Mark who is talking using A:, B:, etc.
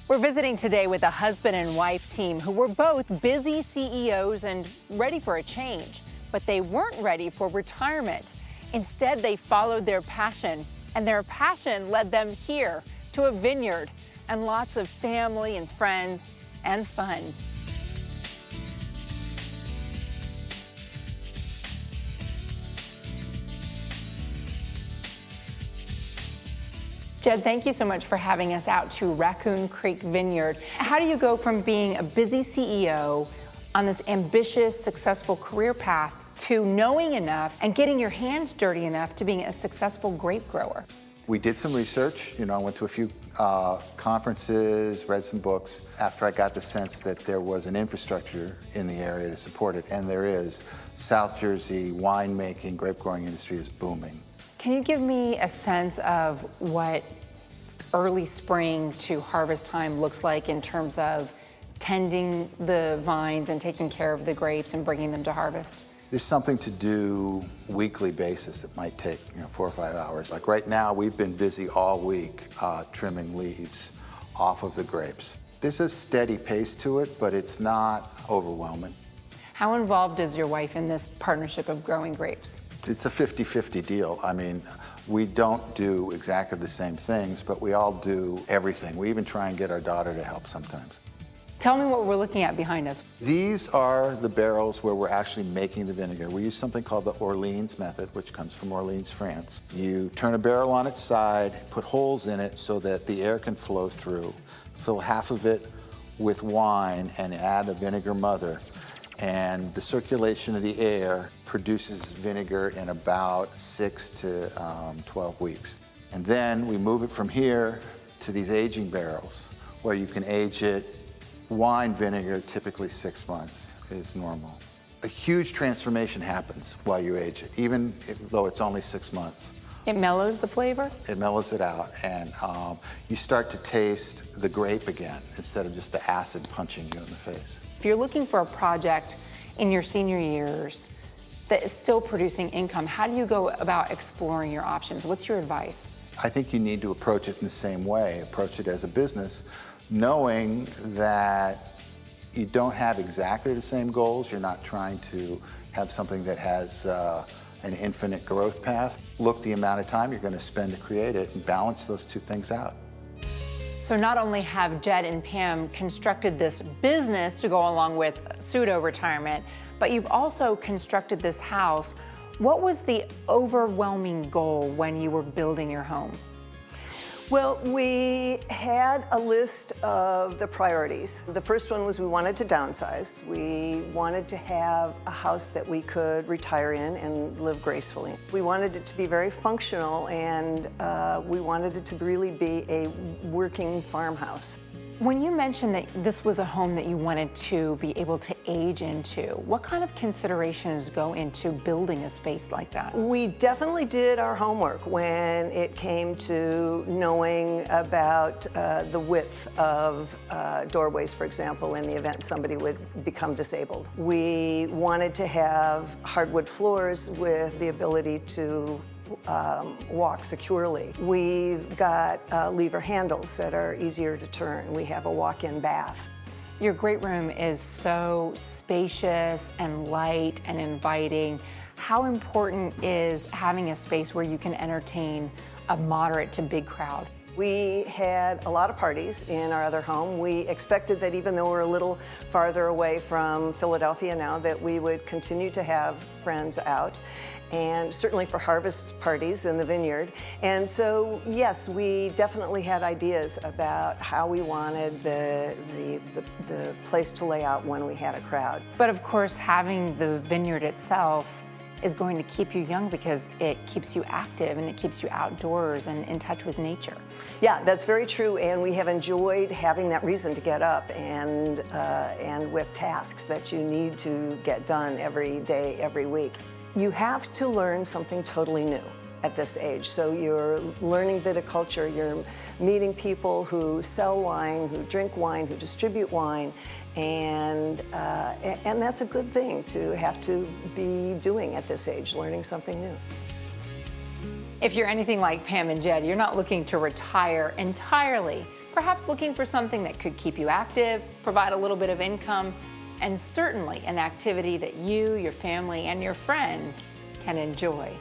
A: We're visiting today with a husband and wife team who were both busy CEOs and ready for a change, but they weren't ready for retirement. Instead, they followed their passion, and their passion led them here to a vineyard and lots of family and friends and fun. Jed, thank you so much for having us out to Raccoon Creek Vineyard. How do you go from being a busy CEO on this ambitious, successful career path to knowing enough and getting your hands dirty enough to being a successful grape grower?
B: We did some research. I went to a few conferences, read some books. After I got the sense that there was an infrastructure in the area to support it, and there is. South Jersey winemaking, grape growing industry is booming.
A: Can you give me a sense of what early spring to harvest time looks like in terms of tending the vines and taking care of the grapes and bringing them to harvest?
B: There's something to do weekly basis. It might take 4 or 5 hours. Like right now, we've been busy all week trimming leaves off of the grapes. There's a steady pace to it, but it's not overwhelming.
A: How involved is your wife in this partnership of growing grapes?
B: It's a 50-50 deal. I mean, we don't do exactly the same things, but we all do everything. We even try and get our daughter to help sometimes.
A: Tell me what we're looking at behind us.
B: These are the barrels where we're actually making the vinegar. We use something called the Orleans method, which comes from Orleans, France. You turn a barrel on its side, put holes in it so that the air can flow through. Fill half of it with wine and add a vinegar mother. And the circulation of the air produces vinegar in about 6 to 12 weeks. And then we move it from here to these aging barrels where you can age it. Wine vinegar, typically 6 months is normal. A huge transformation happens while you age it, even though it's only 6 months.
A: It mellows the flavor?
B: It mellows it out, and you start to taste the grape again instead of just the acid punching you in the face.
A: If you're looking for a project in your senior years that is still producing income, how do you go about exploring your options? What's your advice?
B: I think you need to approach it in the same way, approach it as a business, knowing that you don't have exactly the same goals. You're not trying to have something that has an infinite growth path. Look the amount of time you're going to spend to create it and balance those two things out.
A: So not only have Jed and Pam constructed this business to go along with pseudo-retirement, but you've also constructed this house. What was the overwhelming goal when you were building your home?
C: Well, we had a list of the priorities. The first one was we wanted to downsize. We wanted to have a house that we could retire in and live gracefully. We wanted it to be very functional, and we wanted it to really be a working farmhouse.
A: When you mentioned that this was a home that you wanted to be able to age into, what kind of considerations go into building a space like that?
C: We definitely did our homework when it came to knowing about the width of doorways, for example, in the event somebody would become disabled. We wanted to have hardwood floors with the ability to walk securely. We've got lever handles that are easier to turn. We have a walk-in bath.
A: Your great room is so spacious and light and inviting. How important is having a space where you can entertain a moderate to big crowd?
C: We had a lot of parties in our other home. We expected that even though we're a little farther away from Philadelphia now, that we would continue to have friends out, and certainly for harvest parties in the vineyard. And so, yes, we definitely had ideas about how we wanted the place to lay out when we had a crowd.
A: But of course, having the vineyard itself is going to keep you young because it keeps you active and it keeps you outdoors and in touch with nature.
C: Yeah, that's very true, and we have enjoyed having that reason to get up and with tasks that you need to get done every day, every week. You have to learn something totally new at this age. So you're learning viticulture, you're meeting people who sell wine, who drink wine, who distribute wine, and that's a good thing to have to be doing at this age, learning something new.
A: If you're anything like Pam and Jed, you're not looking to retire entirely, perhaps looking for something that could keep you active, provide a little bit of income, and certainly an activity that you, your family, and your friends can enjoy.